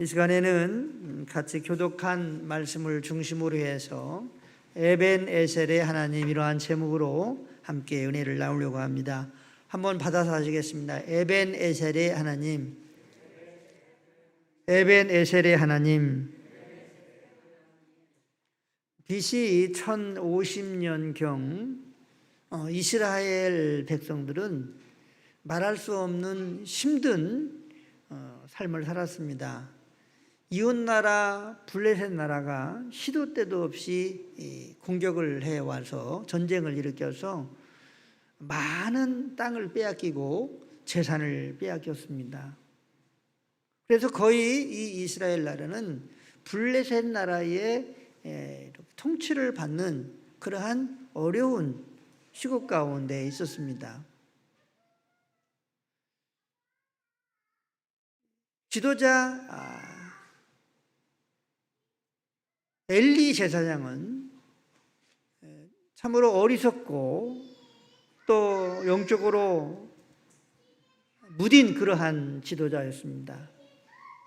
이 시간에는 같이 교독한 말씀을 중심으로 해서 에벤에셀의 하나님, 이러한 제목으로 함께 은혜를 나누려고 합니다. 한번 받아서 하시겠습니다. 에벤에셀의 하나님, 에벤에셀의 하나님. BC 1050년경 이스라엘 백성들은 말할 수 없는 힘든 삶을 살았습니다. 이웃나라 블레셋 나라가 시도 때도 없이 공격을 해와서 전쟁을 일으켜서 많은 땅을 빼앗기고 재산을 빼앗겼습니다. 그래서 거의 이 이스라엘 나라는 블레셋 나라의 통치를 받는 그러한 어려운 시국 가운데 있었습니다. 지도자 엘리 제사장은 참으로 어리석고 또 영적으로 무딘 그러한 지도자였습니다.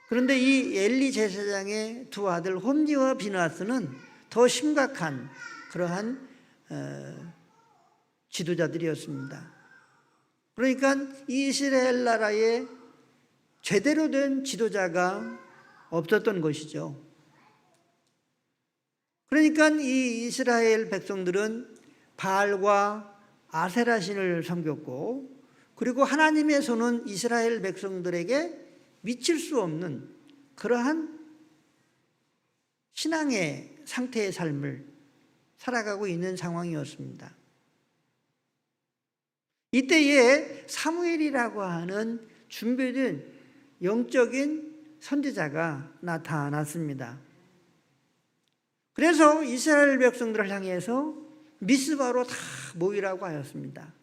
그런데 이 엘리 제사장의 두 아들 홈니와 비느하스는 더 심각한 그러한 지도자들이었습니다. 그러니까 이스라엘 나라에 제대로 된 지도자가 없었던 것이죠. 그러니까 이 이스라엘 백성들은 바알과 아세라 신을 섬겼고, 그리고 하나님의 손은 이스라엘 백성들에게 미칠 수 없는 그러한 신앙의 상태의 삶을 살아가고 있는 상황이었습니다. 이때에 사무엘이라고 하는 준비된 영적인 선지자가 나타났습니다. 그래서 이스라엘 백성들을 향해서 미스바로 다 모이라고 하였습니다.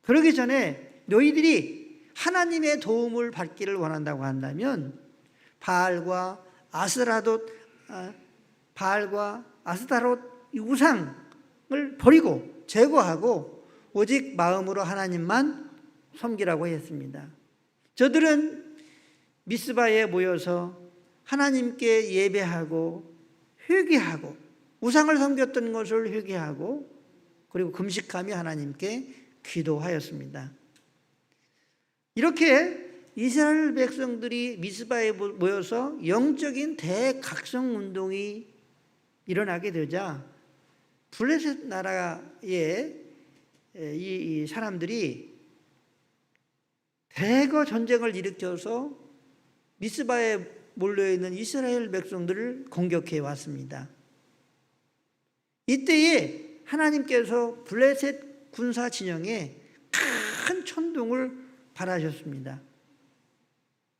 그러기 전에 너희들이 하나님의 도움을 받기를 원한다고 한다면 바알과 아스타롯 우상을 버리고 제거하고 오직 마음으로 하나님만 섬기라고 했습니다. 저들은 미스바에 모여서 하나님께 예배하고 회개하고 우상을 섬겼던 것을 회개하고 그리고 금식하며 하나님께 기도하였습니다. 이렇게 이스라엘 백성들이 미스바에 모여서 영적인 대각성 운동이 일어나게 되자 블레셋 나라의 이 사람들이 대거 전쟁을 일으켜서 미스바에 몰려있는 이스라엘 백성들을 공격해 왔습니다. 이때에 하나님께서 블레셋 군사 진영에 큰 천둥을 발하셨습니다.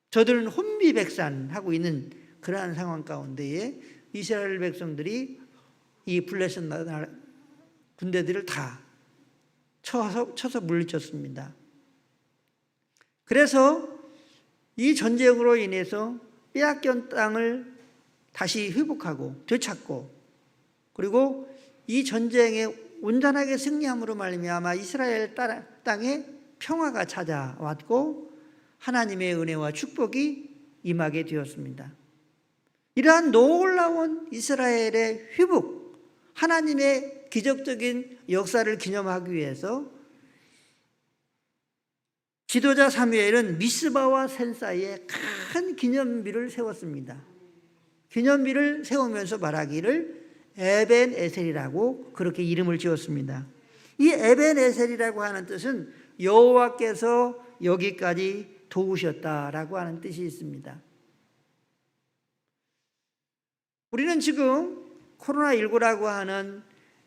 저들은 혼비백산하고 있는 그러한 상황 가운데에 이스라엘 백성들이 이 블레셋 나라 군대들을 다 쳐서 물리쳤습니다. 그래서 이 전쟁으로 인해서 빼앗긴 땅을 다시 회복하고 되찾고, 그리고 이 전쟁에 온전하게 승리함으로 말미암아 이스라엘 땅에 평화가 찾아왔고 하나님의 은혜와 축복이 임하게 되었습니다. 이러한 놀라운 이스라엘의 회복, 하나님의 기적적인 역사를 기념하기 위해서 지도자 사무엘은 미스바와 센 사이에 큰 기념비를 세웠습니다. 기념비를 세우면서 말하기를 에벤에셀이라고 그렇게 이름을 지었습니다. 이 에벤에셀이라고 하는 뜻은 여호와께서 여기까지 도우셨다라고 하는 뜻이 있습니다. 우리는 지금 코로나19라고 하는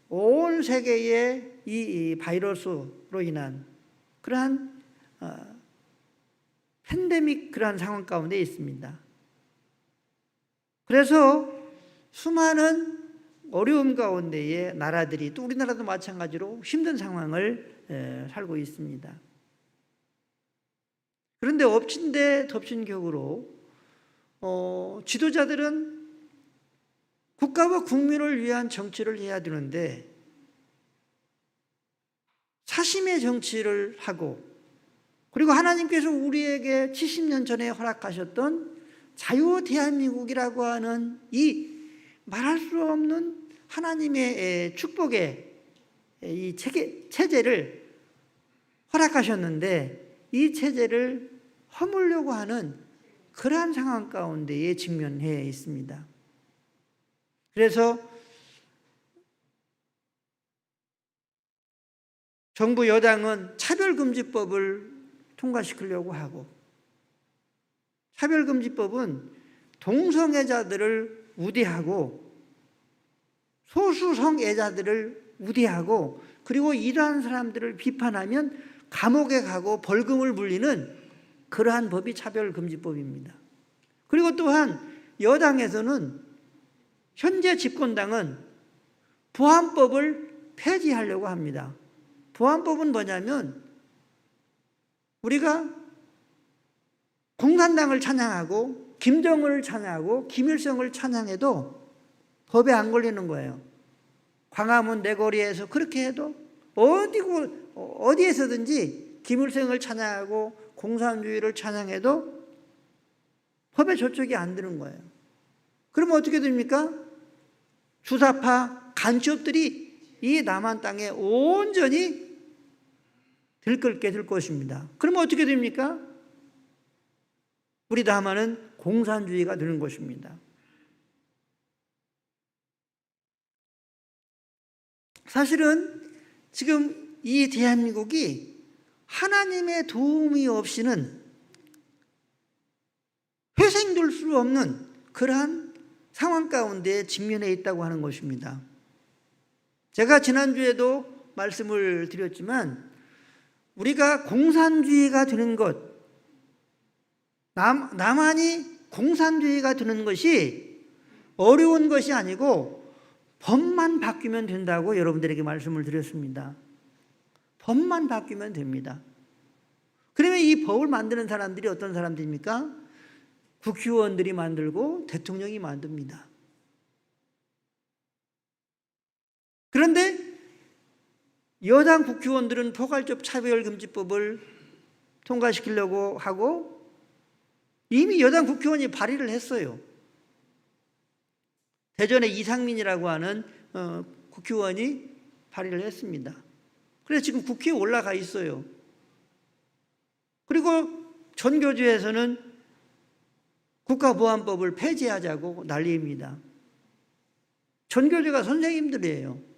온 세계의 이 바이러스로 인한 그러한 팬데믹 그러한 상황 가운데 있습니다. 그래서 수많은 어려움 가운데에 나라들이, 또 우리나라도 마찬가지로 힘든 상황을 살고 있습니다. 그런데 엎친 데 덮친 격으로 지도자들은 국가와 국민을 위한 정치를 해야 되는데 사심의 정치를 하고, 그리고 하나님께서 우리에게 70년 전에 허락하셨던 자유 대한민국이라고 하는 이 말할 수 없는 하나님의 축복의 이 체제를 허락하셨는데 이 체제를 허물려고 하는 그러한 상황 가운데에 직면해 있습니다. 그래서 정부 여당은 차별금지법을 통과시키려고 하고, 차별금지법은 동성애자들을 우대하고 소수성애자들을 우대하고, 그리고 이러한 사람들을 비판하면 감옥에 가고 벌금을 물리는 그러한 법이 차별금지법입니다. 그리고 또한 여당에서는, 현재 집권당은 보안법을 폐지하려고 합니다. 보안법은 뭐냐면, 우리가 공산당을 찬양하고 김정은을 찬양하고 김일성을 찬양해도 법에 안 걸리는 거예요. 광화문 내거리에서 그렇게 해도, 어디에서든지 김일성을 찬양하고 공산주의를 찬양해도 법에 저촉이 안 되는 거예요. 그러면 어떻게 됩니까? 주사파 간첩들이 이 남한 땅에 온전히 들끓게 될 것입니다. 그러면 어떻게 됩니까? 우리 남한은 공산주의가 되는 것입니다. 사실은 지금 이 대한민국이 하나님의 도움이 없이는 회생될 수 없는 그러한 상황 가운데 직면해 있다고 하는 것입니다. 제가 지난주에도 말씀을 드렸지만, 우리가 공산주의가 되는 것, 남한이 공산주의가 되는 것이 어려운 것이 아니고 법만 바뀌면 된다고 여러분들에게 말씀을 드렸습니다. 법만 바뀌면 됩니다. 그러면 이 법을 만드는 사람들이 어떤 사람들입니까? 국회의원들이 만들고 대통령이 만듭니다. 그런데 여당 국회의원들은 포괄적 차별금지법을 통과시키려고 하고, 이미 여당 국회의원이 발의를 했어요. 대전에 이상민이라고 하는 국회의원이 발의를 했습니다. 그래서 지금 국회에 올라가 있어요. 그리고 전교조에서는 국가보안법을 폐지하자고 난리입니다. 전교조가 선생님들이에요.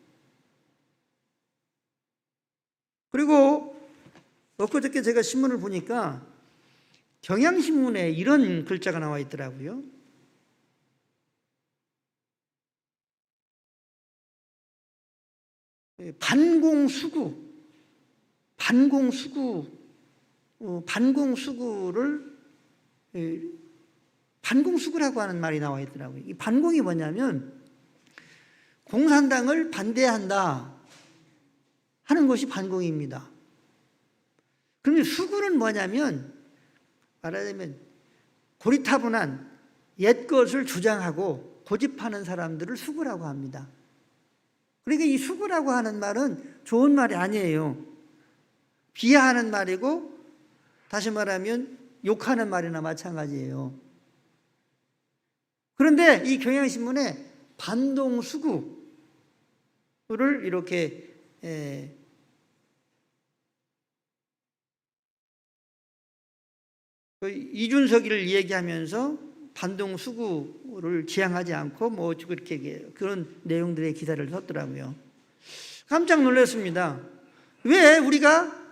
그리고 엊그저께 제가 신문을 보니까 경향신문에 이런 글자가 나와 있더라고요. 반공수구라고 하는 말이 나와 있더라고요. 이 반공이 뭐냐면, 공산당을 반대한다 하는 것이 반공입니다. 그런데 수구는 뭐냐면, 말하자면 고리타분한 옛 것을 주장하고 고집하는 사람들을 수구라고 합니다. 그러니까 이 수구라고 하는 말은 좋은 말이 아니에요. 비하하는 말이고, 다시 말하면 욕하는 말이나 마찬가지예요. 그런데 이 경향신문에 반동수구를 이렇게 이준석이를 얘기하면서 반동수구를 지향하지 않고 뭐 그렇게 그런 내용들의 기사를 썼더라고요. 깜짝 놀랐습니다. 왜 우리가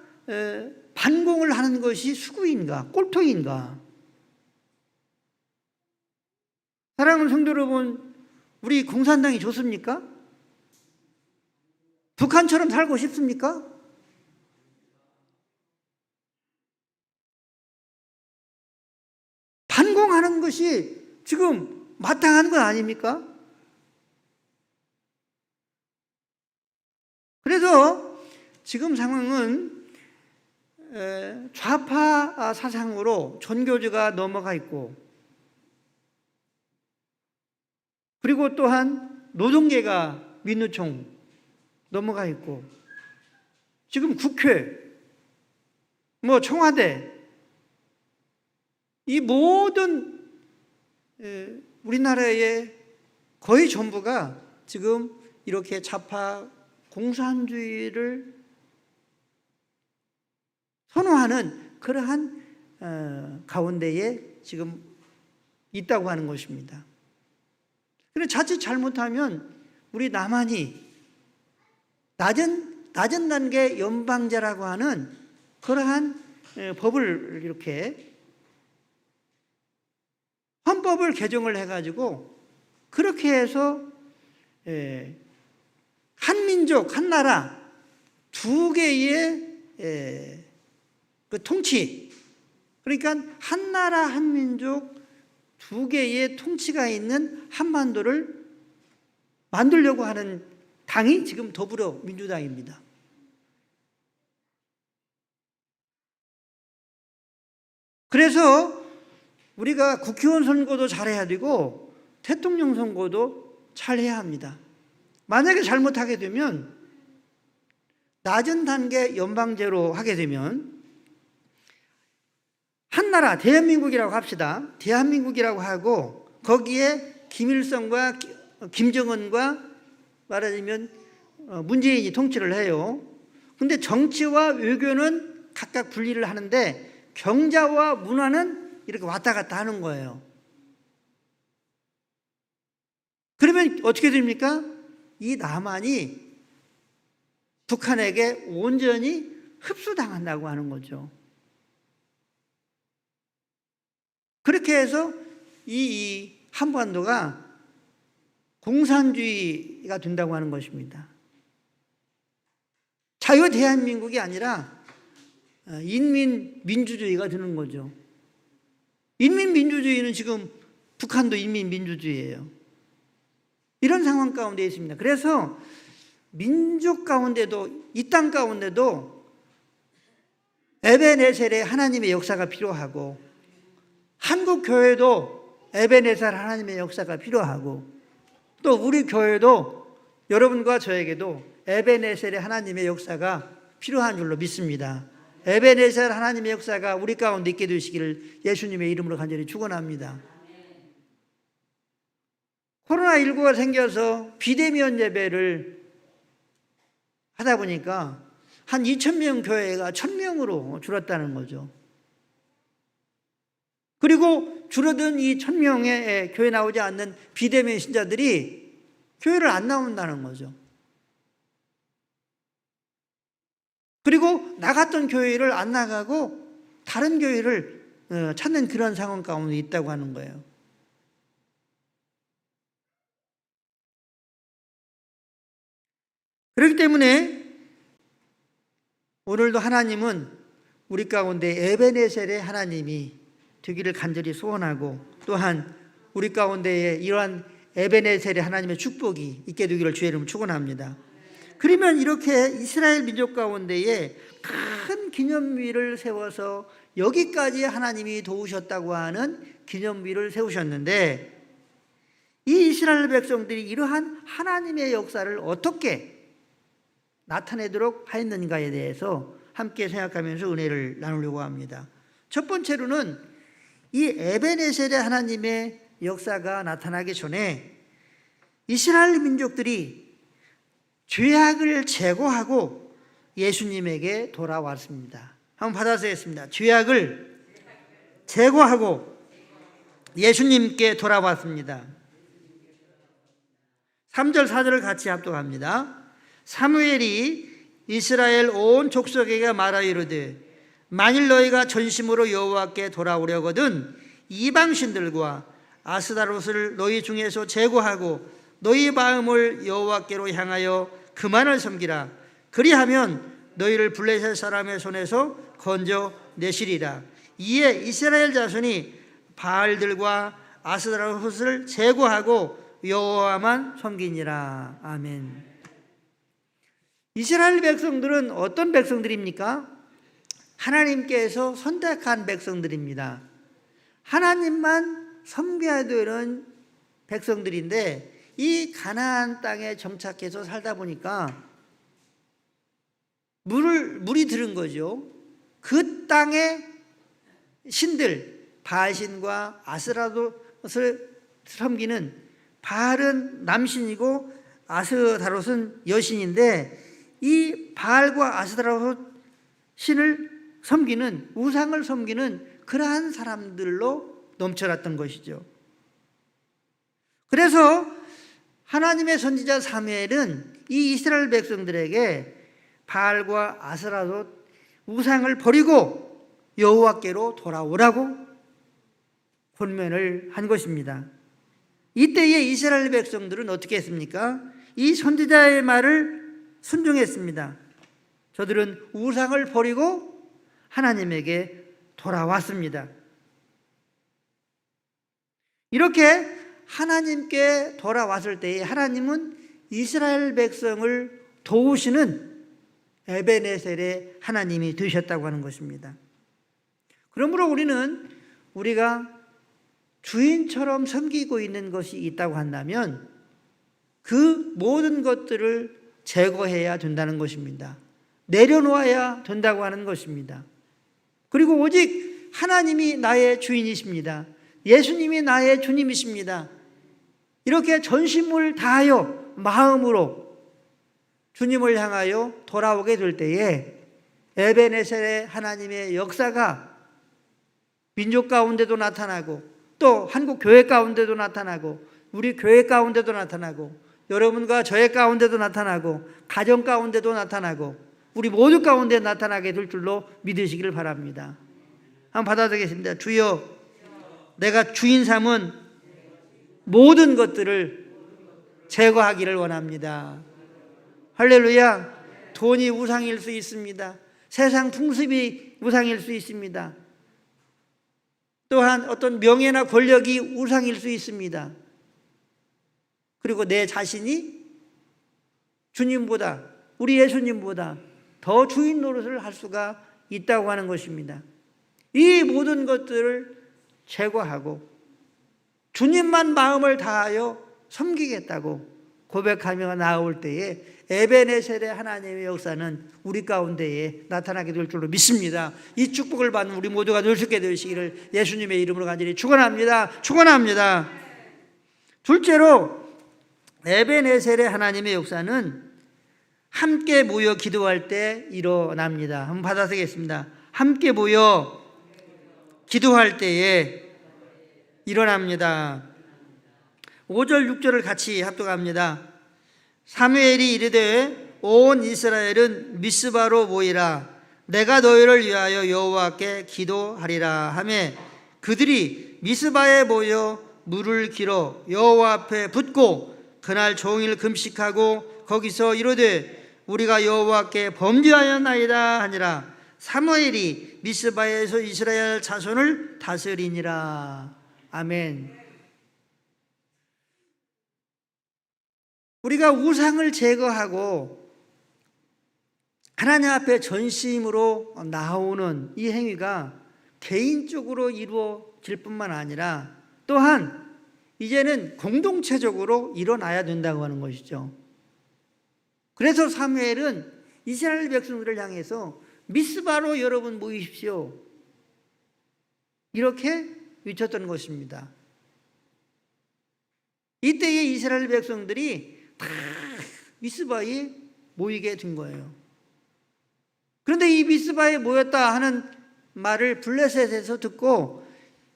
반공을 하는 것이 수구인가, 꼴통인가? 사랑하는 성도 여러분, 우리 공산당이 좋습니까? 북한처럼 살고 싶습니까? 반공하는 것이 지금 마땅한 건 아닙니까? 그래서 지금 상황은 좌파 사상으로 전교조가 넘어가 있고, 그리고 또한 노동계가 민노총 넘어가 있고, 지금 국회, 청와대, 이 모든 우리나라의 거의 전부가 지금 이렇게 좌파 공산주의를 선호하는 그러한 가운데에 지금 있다고 하는 것입니다. 그런데 자칫 잘못하면 우리 남한이 낮은 단계 연방제라고 하는 그러한 법을 이렇게 헌법을 개정을 해가지고 그렇게 해서 한민족, 한나라 두 개의 그 통치, 그러니까 한나라 한민족 두 개의 통치가 있는 한반도를 만들려고 하는 당이 지금 더불어민주당입니다. 그래서 우리가 국회의원 선거도 잘해야 되고 대통령 선거도 잘해야 합니다. 만약에 잘못하게 되면 낮은 단계 연방제로 하게 되면 한나라 대한민국이라고 합시다. 대한민국이라고 하고 거기에 김일성과 김정은과 말하자면 문재인이 통치를 해요. 근데 정치와 외교는 각각 분리를 하는데 경제와 문화는 이렇게 왔다 갔다 하는 거예요. 그러면 어떻게 됩니까? 이 남한이 북한에게 온전히 흡수당한다고 하는 거죠. 그렇게 해서 이 한반도가 공산주의가 된다고 하는 것입니다. 자유 대한민국이 아니라 인민민주주의가 되는 거죠. 인민민주주의는 지금 북한도 인민민주주의예요. 이런 상황 가운데 있습니다. 그래서 민족 가운데도 이 땅 가운데도 에벤에셀의 하나님의 역사가 필요하고 한국 교회도 에벤에셀 하나님의 역사가 필요하고 또 우리 교회도 여러분과 저에게도 에벤에셀의 하나님의 역사가 필요한 줄로 믿습니다. 에벤에셀 하나님의 역사가 우리 가운데 있게 되시기를 예수님의 이름으로 간절히 축원합니다. 코로나19가 생겨서 비대면 예배를 하다 보니까 한 2,000명 교회가 1,000명으로 줄었다는 거죠. 그리고 줄어든 이 1,000명의 교회 나오지 않는 비대면 신자들이 교회를 안 나온다는 거죠. 그리고 나갔던 교회를 안 나가고 다른 교회를 찾는 그런 상황 가운데 있다고 하는 거예요. 그렇기 때문에 오늘도 하나님은 우리 가운데 에벤에셀의 하나님이 되기를 간절히 소원하고 또한 우리 가운데에 이러한 에벤에셀의 하나님의 축복이 있게 되기를 주의 이름으로 축원합니다. 그러면 이렇게 이스라엘 민족 가운데에 큰 기념비를 세워서 여기까지 하나님이 도우셨다고 하는 기념비를 세우셨는데 이 이스라엘 백성들이 이러한 하나님의 역사를 어떻게 나타내도록 하였는가에 대해서 함께 생각하면서 은혜를 나누려고 합니다. 첫 번째로는 이 에벤에셀의 하나님의 역사가 나타나기 전에 이스라엘 민족들이 죄악을 제거하고 예수님에게 돌아왔습니다. 한번 받아서 했습니다. 죄악을 제거하고 예수님께 돌아왔습니다. 3절 4절을 같이 합독합니다. 사무엘이 이스라엘 온 족속에게 말하여 이르되 만일 너희가 전심으로 여호와께 돌아오려거든 이방신들과 아스다롯을 너희 중에서 제거하고 너희 마음을 여호와께로 향하여 그만을 섬기라. 그리하면 너희를 블레셋 사람의 손에서 건져내시리라. 이에 이스라엘 자손이 바알들과 아스다롯을 제거하고 여호와만 섬기니라. 아멘. 이스라엘 백성들은 어떤 백성들입니까? 하나님께서 선택한 백성들입니다. 하나님만 섬겨야 되는 백성들인데 이 가나안 땅에 정착해서 살다 보니까 물이 들은 거죠. 그 땅의 신들 바알신과 섬기는 바알은 남신이고 아스다롯은 여신인데, 이 바알과 아스다롯 신을 섬기는, 우상을 섬기는 그러한 사람들로 넘쳐났던 것이죠. 그래서 하나님의 선지자 사무엘은 이 이스라엘 백성들에게 바알과 아스라롯 우상을 버리고 여호와께로 돌아오라고 권면을 한 것입니다. 이때에 이스라엘 백성들은 어떻게 했습니까? 이 선지자의 말을 순종했습니다. 저들은 우상을 버리고 하나님에게 돌아왔습니다. 이렇게 하나님께 돌아왔을 때에 하나님은 이스라엘 백성을 도우시는 에베네셀의 하나님이 되셨다고 하는 것입니다. 그러므로 우리가 주인처럼 섬기고 있는 것이 있다고 한다면 그 모든 것들을 제거해야 된다는 것입니다. 내려놓아야 된다고 하는 것입니다. 그리고 오직 하나님이 나의 주인이십니다. 예수님이 나의 주님이십니다. 이렇게 전심을 다하여 마음으로 주님을 향하여 돌아오게 될 때에 에베네셀의 하나님의 역사가 민족 가운데도 나타나고, 또 한국 교회 가운데도 나타나고, 우리 교회 가운데도 나타나고, 여러분과 저의 가운데도 나타나고, 가정 가운데도 나타나고, 우리 모두 가운데 나타나게 될 줄로 믿으시기를 바랍니다. 한번 받아드리겠습니다. 주여, 내가 주인 삼은 모든 것들을 제거하기를 원합니다. 할렐루야. 돈이 우상일 수 있습니다. 세상 풍습이 우상일 수 있습니다. 또한 어떤 명예나 권력이 우상일 수 있습니다. 그리고 내 자신이 주님보다, 우리 예수님보다 더 주인 노릇을 할 수가 있다고 하는 것입니다. 이 모든 것들을 제거하고 주님만 마음을 다하여 섬기겠다고 고백하며 나아올 때에 에베네셀의 하나님의 역사는 우리 가운데에 나타나게 될 줄로 믿습니다. 이 축복을 받는 우리 모두가 늘 수 있게 되시기를 예수님의 이름으로 간절히 축원합니다. 축원합니다. 둘째로 에베네셀의 하나님의 역사는 함께 모여 기도할 때 일어납니다. 한번 받아쓰겠습니다. 함께 모여 기도할 때에 일어납니다. 5절 6절을 같이 합독합니다. 사무엘이 이르되 온 이스라엘은 미스바로 모이라. 내가 너희를 위하여 여호와께 기도하리라 하매 그들이 미스바에 모여 물을 길어 여호와 앞에 붓고 그날 종일 금식하고 거기서 이르되 우리가 여호와께 범죄하였나이다 하니라. 사무엘이 미스바에서 이스라엘 자손을 다스리니라. 아멘. 우리가 우상을 제거하고 하나님 앞에 전심으로 나오는 이 행위가 개인적으로 이루어질 뿐만 아니라 또한 이제는 공동체적으로 일어나야 된다고 하는 것이죠. 그래서 사무엘은 이스라엘 백성들을 향해서 미스바로 여러분 모이십시오, 이렇게 외쳤던 것입니다. 이때에 이스라엘 백성들이 다 미스바에 모이게 된 거예요. 그런데 이 미스바에 모였다 하는 말을 블레셋에서 듣고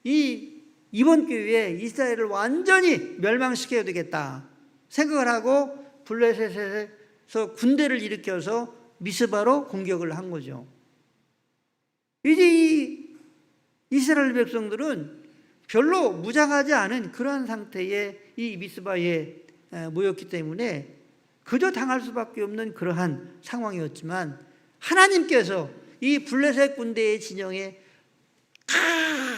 이번 기회에 이스라엘을 완전히 멸망시켜야 되겠다 생각을 하고 블레셋에서 군대를 일으켜서 미스바로 공격을 한 거죠. 이제 이 이스라엘 백성들은 별로 무장하지 않은 그러한 상태의 이 미스바에 모였기 때문에 그저 당할 수밖에 없는 그러한 상황이었지만 하나님께서 이 블레셋 군대의 진영에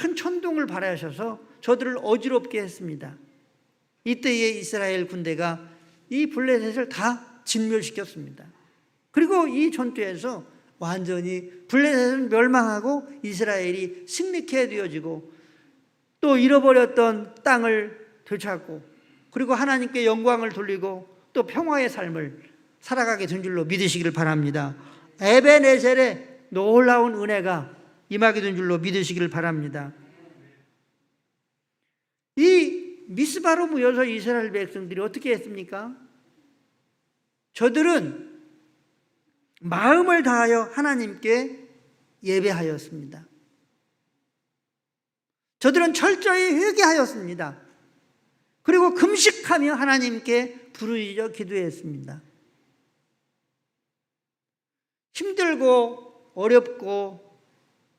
큰 천둥을 발하셔서 저들을 어지럽게 했습니다. 이때에 이스라엘 군대가 이 블레셋을 다 진멸시켰습니다. 그리고 이 전투에서 완전히 블레셋은 멸망하고 이스라엘이 승리케 되어지고 또 잃어버렸던 땅을 되찾고 그리고 하나님께 영광을 돌리고 또 평화의 삶을 살아가게 된 줄로 믿으시기를 바랍니다. 에베네셀의 놀라운 은혜가 임하게 된 줄로 믿으시기를 바랍니다. 이 미스바로 모여서 이스라엘 백성들이 어떻게 했습니까? 저들은 마음을 다하여 하나님께 예배하였습니다. 저들은 철저히 회개하였습니다. 그리고 금식하며 하나님께 부르짖어 기도했습니다. 힘들고 어렵고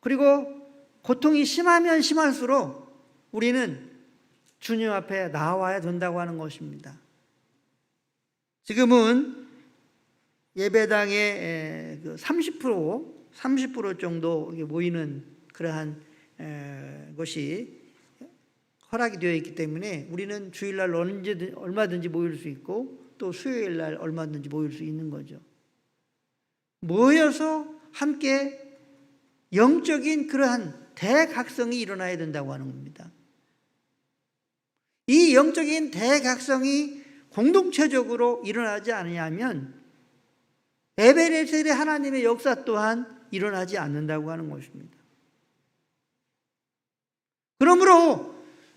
그리고 고통이 심하면 심할수록 우리는 주님 앞에 나와야 된다고 하는 것입니다. 지금은 예배당의 30% 정도 모이는 그러한 것이 허락이 되어 있기 때문에 우리는 주일날 언제든 얼마든지 모일 수 있고 또 수요일날 얼마든지 모일 수 있는 거죠. 모여서 함께 영적인 그러한 대각성이 일어나야 된다고 하는 겁니다. 이 영적인 대각성이 공동체적으로 일어나지 않으면 에베네셀의 하나님의 역사 또한 일어나지 않는다고 하는 것입니다. 그러므로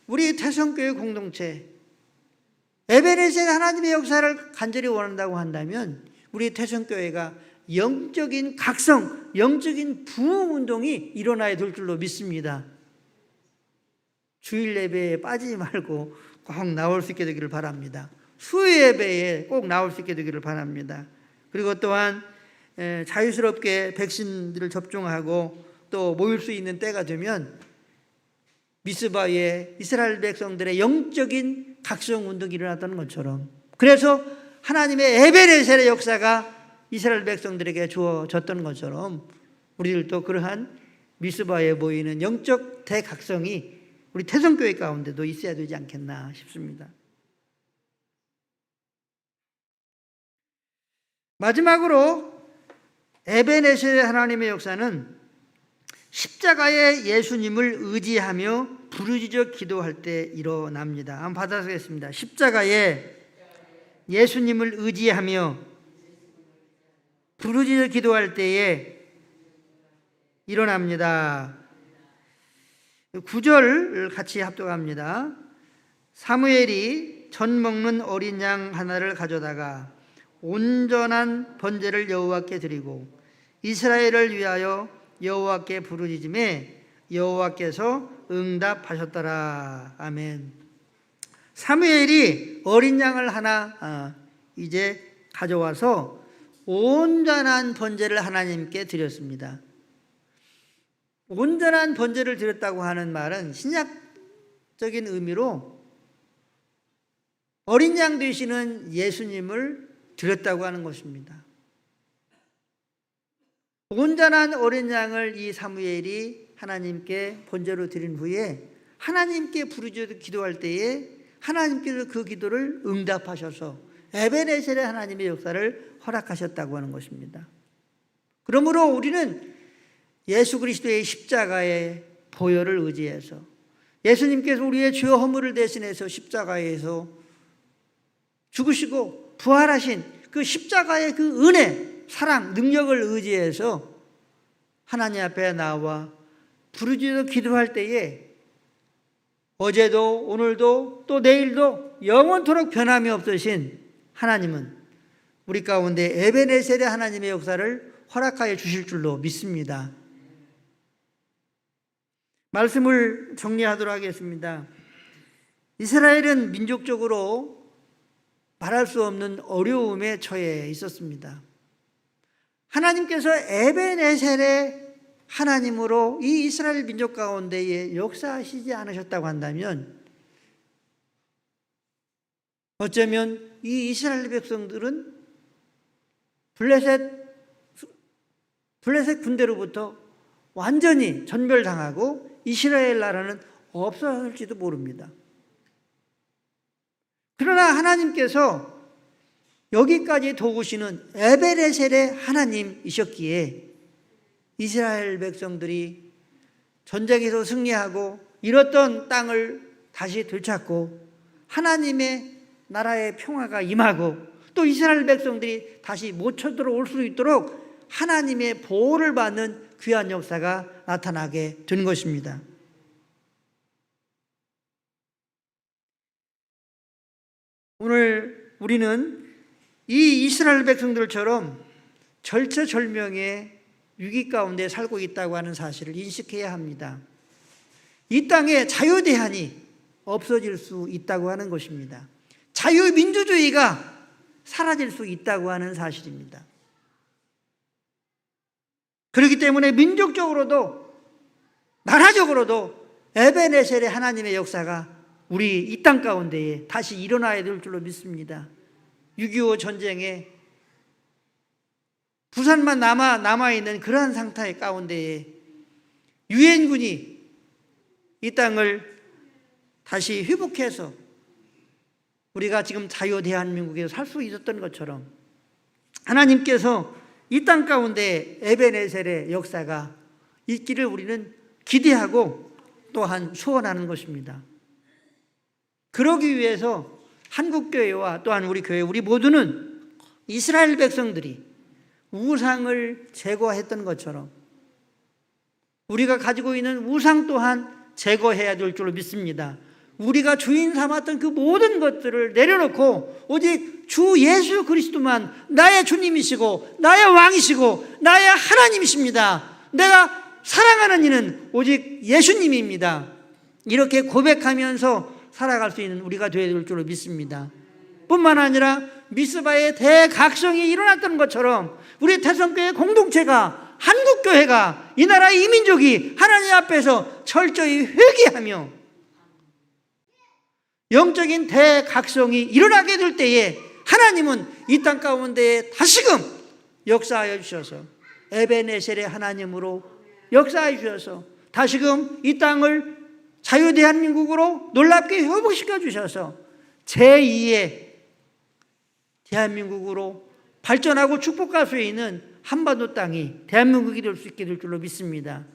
우리 태성교회 공동체 에베네셀 하나님의 역사를 간절히 원한다고 한다면 우리 태성교회가 영적인 각성, 영적인 부흥운동이 일어나야 될 줄로 믿습니다. 주일 예배에 빠지지 말고 꼭 나올 수 있게 되기를 바랍니다. 수요 예배에 꼭 나올 수 있게 되기를 바랍니다. 그리고 또한 자유스럽게 백신들을 접종하고 또 모일 수 있는 때가 되면 미스바에 이스라엘 백성들의 영적인 각성운동이 일어났다는 것처럼, 그래서 하나님의 에베네셀의 역사가 이스라엘 백성들에게 주어졌던 것처럼 우리들도 그러한 미스바에 모이는 영적 대각성이 우리 태성교회 가운데도 있어야 되지 않겠나 싶습니다. 마지막으로 에베네셀 하나님의 역사는 십자가의 예수님을 의지하며 부르짖어 기도할 때 일어납니다. 한번 받아보겠습니다. 십자가의 예수님을 의지하며 부르짖어 기도할 때에 일어납니다. 9절 같이 합독합니다. 사무엘이 전 먹는 어린 양 하나를 가져다가 온전한 번제를 여호와께 드리고 이스라엘을 위하여 여호와께 부르짖음에 여호와께서 응답하셨더라. 아멘. 사무엘이 어린 양을 하나 이제 가져와서 온전한 번제를 하나님께 드렸습니다. 온전한 번제를 드렸다고 하는 말은 신약적인 의미로 어린 양 되시는 예수님을 드렸다고 하는 것입니다. 온전한 어린 양을 이 사무엘이 하나님께 번제로 드린 후에 하나님께 부르짖어 기도할 때에 하나님께서 그 기도를 응답하셔서 에베네셀의 하나님의 역사를 허락하셨다고 하는 것입니다. 그러므로 우리는 예수 그리스도의 십자가의 보혈을 의지해서 예수님께서 우리의 죄 허물을 대신해서 십자가에서 죽으시고 부활하신 그 십자가의 그 은혜, 사랑, 능력을 의지해서 하나님 앞에 나와 부르짖어 기도할 때에 어제도 오늘도 또 내일도 영원토록 변함이 없으신 하나님은 우리 가운데 에베네셀의 하나님의 역사를 허락하여 주실 줄로 믿습니다. 말씀을 정리하도록 하겠습니다. 이스라엘은 민족적으로 말할 수 없는 어려움에 처해 있었습니다. 하나님께서 에베네셀의 하나님으로 이 이스라엘 민족 가운데에 역사하시지 않으셨다고 한다면 어쩌면 이 이스라엘 백성들은 블레셋 군대로부터 완전히 전멸당하고 이스라엘 나라는 없어질지도 모릅니다. 그러나 하나님께서 여기까지 도우시는 에베네셀의 하나님이셨기에 이스라엘 백성들이 전쟁에서 승리하고 잃었던 땅을 다시 되찾고 하나님의 나라의 평화가 임하고 또 이스라엘 백성들이 다시 못 쳐들어올 수 있도록 하나님의 보호를 받는 귀한 역사가 나타나게 된 것입니다. 오늘 우리는 이 이스라엘 백성들처럼 절체절명의 위기 가운데 살고 있다고 하는 사실을 인식해야 합니다. 이 땅에 자유대한이 없어질 수 있다고 하는 것입니다. 자유민주주의가 사라질 수 있다고 하는 사실입니다. 그렇기 때문에 민족적으로도 나라적으로도 에벤에셀의 하나님의 역사가 우리 이 땅 가운데에 다시 일어나야 될 줄로 믿습니다. 6.25 전쟁에 부산만 남아있는 그러한 상태 가운데에 유엔군이 이 땅을 다시 회복해서 우리가 지금 자유 대한민국에서 살 수 있었던 것처럼 하나님께서 이 땅 가운데 에벤에셀의 역사가 있기를 우리는 기대하고 또한 소원하는 것입니다. 그러기 위해서 한국교회와 또한 우리 교회, 우리 모두는 이스라엘 백성들이 우상을 제거했던 것처럼 우리가 가지고 있는 우상 또한 제거해야 될 줄로 믿습니다. 우리가 주인 삼았던 그 모든 것들을 내려놓고 오직 주 예수 그리스도만 나의 주님이시고 나의 왕이시고 나의 하나님이십니다. 내가 사랑하는 이는 오직 예수님입니다. 이렇게 고백하면서 살아갈 수 있는 우리가 되어야 될 줄로 믿습니다. 뿐만 아니라 미스바의 대각성이 일어났던 것처럼 우리 태성교회 공동체가, 한국교회가, 이 나라 이민족이 하나님 앞에서 철저히 회개하며 영적인 대각성이 일어나게 될 때에 하나님은 이 땅 가운데에 다시금 역사하여 주셔서 에벤에셀의 하나님으로 역사하여 주셔서 다시금 이 땅을 자유대한민국으로 놀랍게 회복시켜 주셔서 제2의 대한민국으로 발전하고 축복할 수 있는 한반도 땅이 대한민국이 될 수 있게 될 줄로 믿습니다.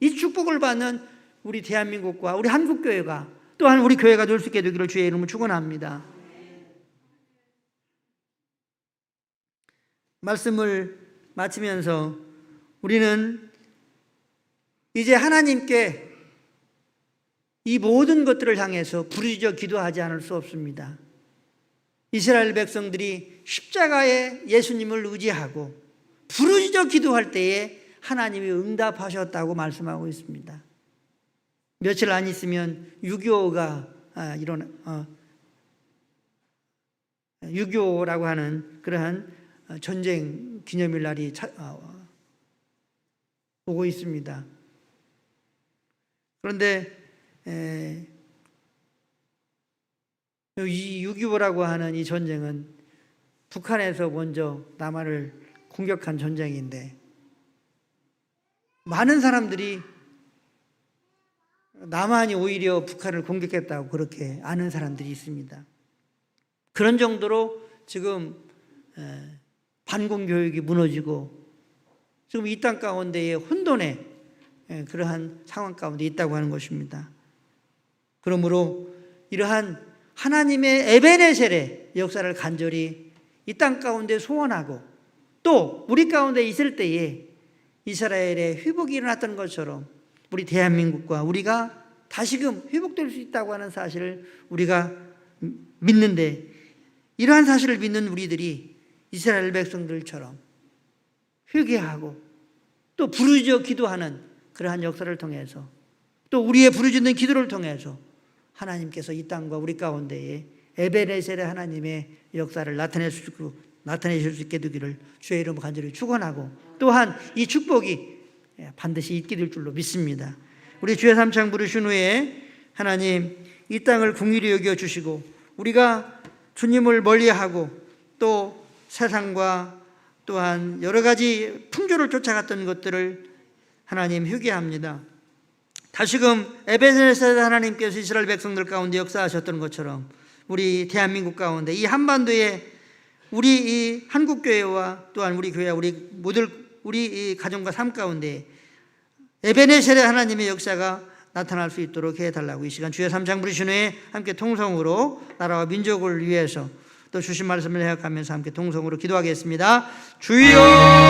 이 축복을 받는 우리 대한민국과 우리 한국교회가 또한 우리 교회가 될 수 있게 되기를 주의 이름으로 축원합니다. 말씀을 마치면서 우리는 이제 하나님께 이 모든 것들을 향해서 부르짖어 기도하지 않을 수 없습니다. 이스라엘 백성들이 십자가에 예수님을 의지하고 부르짖어 기도할 때에 하나님이 응답하셨다고 말씀하고 있습니다. 며칠 안 있으면 6.25가 6.25라고 하는 그러한 전쟁 기념일 날이 오고 있습니다. 그런데 이 6.25라고 하는 이 전쟁은 북한에서 먼저 남한을 공격한 전쟁인데 많은 사람들이 남한이 오히려 북한을 공격했다고 그렇게 아는 사람들이 있습니다. 그런 정도로 지금 반공교육이 무너지고 지금 이 땅 가운데에 혼돈의 그러한 상황 가운데 있다고 하는 것입니다. 그러므로 이러한 하나님의 에벤에셀의 역사를 간절히 이 땅 가운데 소원하고 또 우리 가운데 있을 때에 이스라엘의 회복이 일어났던 것처럼 우리 대한민국과 우리가 다시금 회복될 수 있다고 하는 사실을 우리가 믿는데 이러한 사실을 믿는 우리들이 이스라엘 백성들처럼 회개하고 또 부르짖어 기도하는 그러한 역사를 통해서 또 우리의 부르짖는 기도를 통해서 하나님께서 이 땅과 우리 가운데에 에벤에셀의 하나님의 역사를 나타내실 수 있게 되기를 주의 이름으로 간절히 축원하고 또한 이 축복이 반드시 있게 될 줄로 믿습니다. 우리 주의 삼창 부르신 후에 하나님 이 땅을 긍휼히 여겨 주시고 우리가 주님을 멀리하고 또 세상과 또한 여러 가지 풍조를 쫓아갔던 것들을 하나님 회개합니다. 다시금 에벤에셀 하나님께서 이스라엘 백성들 가운데 역사하셨던 것처럼 우리 대한민국 가운데 이 한반도에 우리 이 한국교회와 또한 우리 교회와 우리 이 가정과 삶 가운데 에벤에셀의 하나님의 역사가 나타날 수 있도록 해달라고 이 시간 주의 삼창 부르신 후에 함께 통성으로 나라와 민족을 위해서 또 주신 말씀을 해석하면서 함께 통성으로 기도하겠습니다. 주여